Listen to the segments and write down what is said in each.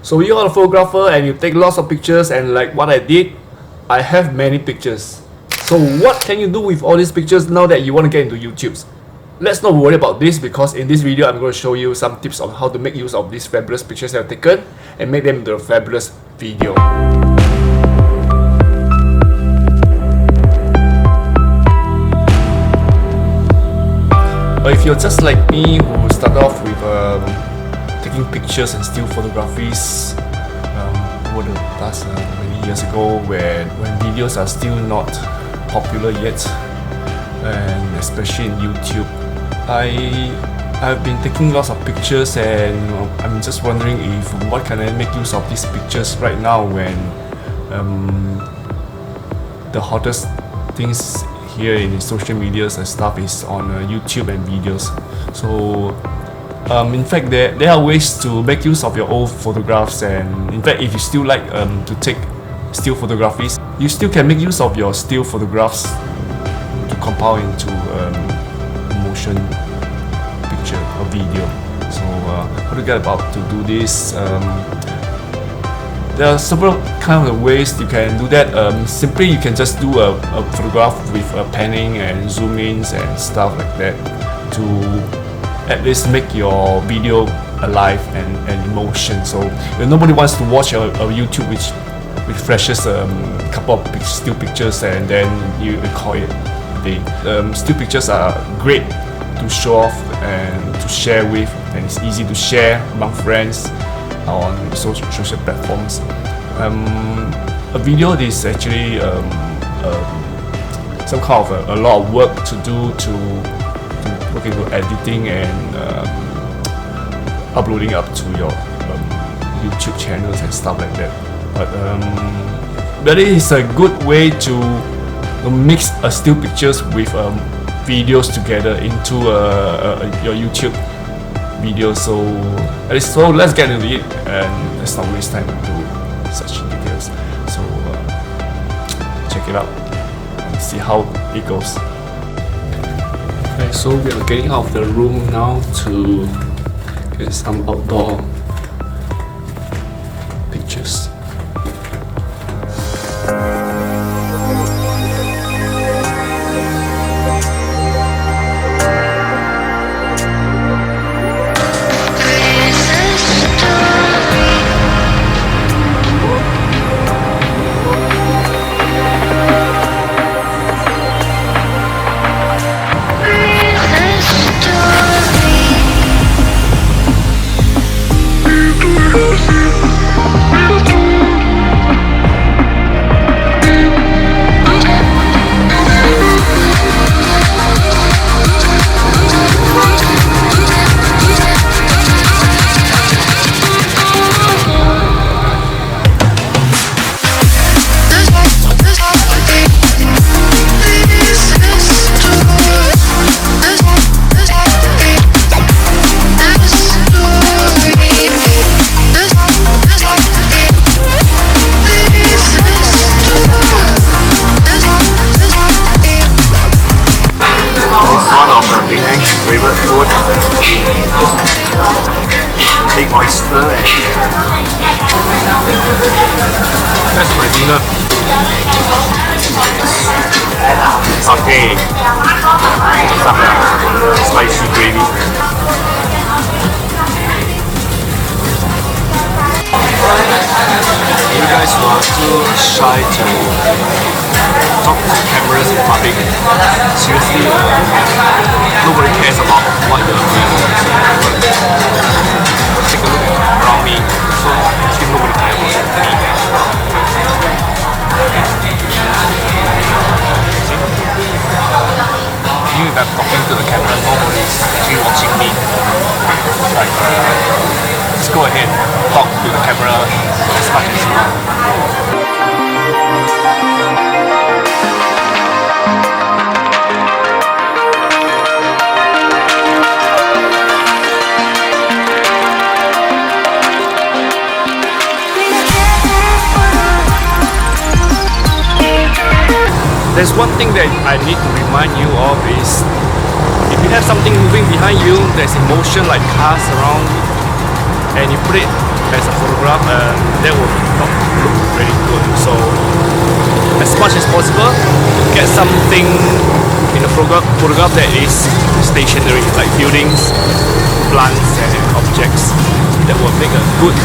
So you are a photographer and you take lots of pictures, and like what I did, I have many pictures. So what can you do with all these pictures now that you want to get into YouTube? Let's not worry about this, because in this video I'm going to show you some tips on how to make use of these fabulous pictures that I've taken and make them into a fabulous video. But if you're just like me, who started off with taking pictures and still photographies over the past many years ago, when videos are still not popular yet, and especially in YouTube, I've been taking lots of pictures, and I'm just wondering if what can I make use of these pictures right now when the hottest things here in social medias and stuff is on YouTube and videos. So in fact, there are ways to make use of your old photographs, and in fact, if you still like to take still photographies, you still can make use of your still photographs to compile into motion picture or video. So how to get about to do this? There are several kinds of ways you can do that. Simply, you can just do a photograph with panning and zoom ins and stuff like that to at least make your video alive and emotion. So if nobody wants to watch a YouTube which flashes a couple of still pictures and then you call it a day. Still pictures are great to show off and to share with, and it's easy to share among friends on social platforms. A video is actually some kind of a lot of work to do to look into editing and uploading up to your YouTube channels and stuff like that. But it is a good way to mix still pictures with videos together into your YouTube video. So let's get into it, and let's not waste time into such details. So check it out and see how it goes. Okay, so we are getting out of the room now to get some outdoor pictures. Favorite food, big oyster, and that's my dinner. Satay, some spicy gravy. You guys who are too shy to talk to cameras in public, seriously, nobody cares about what you're doing. Take a look around me, so still nobody cares about me. Even if I'm talking to the camera, nobody is actually watching me. Like, just go ahead, talk to the camera as much as you want. There's one thing that I need to remind you of is, if you have something moving behind you, there's emotion like cars around, and you put it as a photograph, that will not look really good. So as much as possible, get something in a photograph that is stationary, like buildings, plants and objects, that will make a good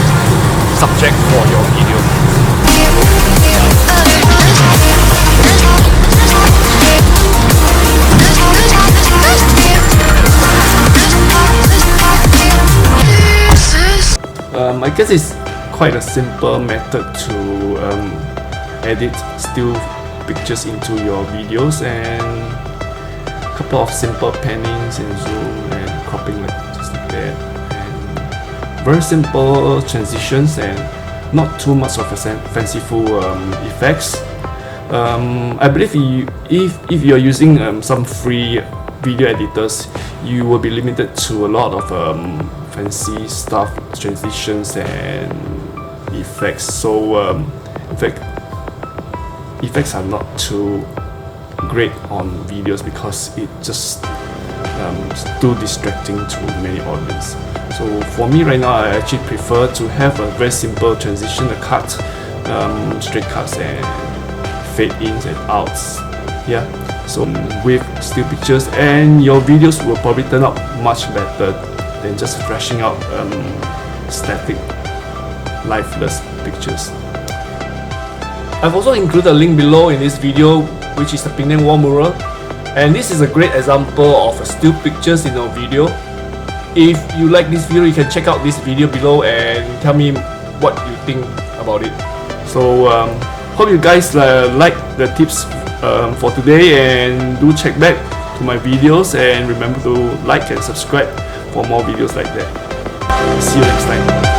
subject for your video. I guess it's quite a simple method to edit still pictures into your videos, and a couple of simple pannings and zoom and cropping just like that, and very simple transitions and not too much of a fanciful effects. I believe if you're using some free video editors, you will be limited to a lot of fancy stuff, transitions and effects. So in fact, effects are not too great on videos because it just too distracting to many audience. So for me right now, I actually prefer to have a very simple transition, a cut, straight cuts and fade ins and outs. Yeah, so with still pictures, and your videos will probably turn out much better than just flashing out static, lifeless pictures. I've also included a link below in this video, which is the Penang wall mural, and this is a great example of still pictures in a video. If you like this video, you can check out this video below and tell me what you think about it. So hope you guys like the tips for today, and do check back to my videos, and remember to like and subscribe for more videos like that. See you next time.